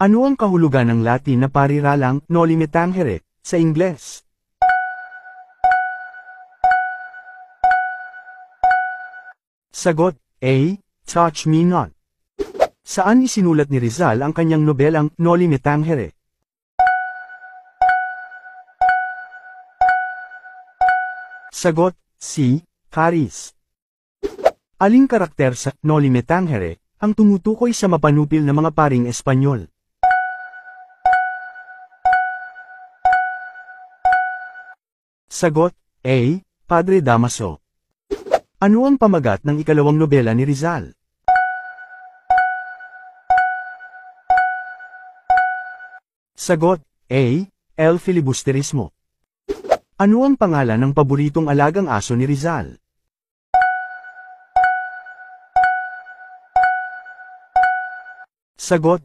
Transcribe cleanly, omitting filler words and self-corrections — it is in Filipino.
Ano ang kahulugan ng Latin na pariralang noli me tangere sa Ingles? Sagot A. Touch Me Not. Saan isinulat ni Rizal ang kanyang nobelang Noli Me Tangere? Sagot C. Caris. Aling karakter sa Noli Me Tangere ang tumutukoy sa mapanupil na mga paring Espanyol? Sagot A. Padre Damaso. Ano ang pamagat ng ikalawang nobela ni Rizal? Sagot A. El Filibusterismo. Ano ang pangalan ng paboritong alagang aso ni Rizal? Sagot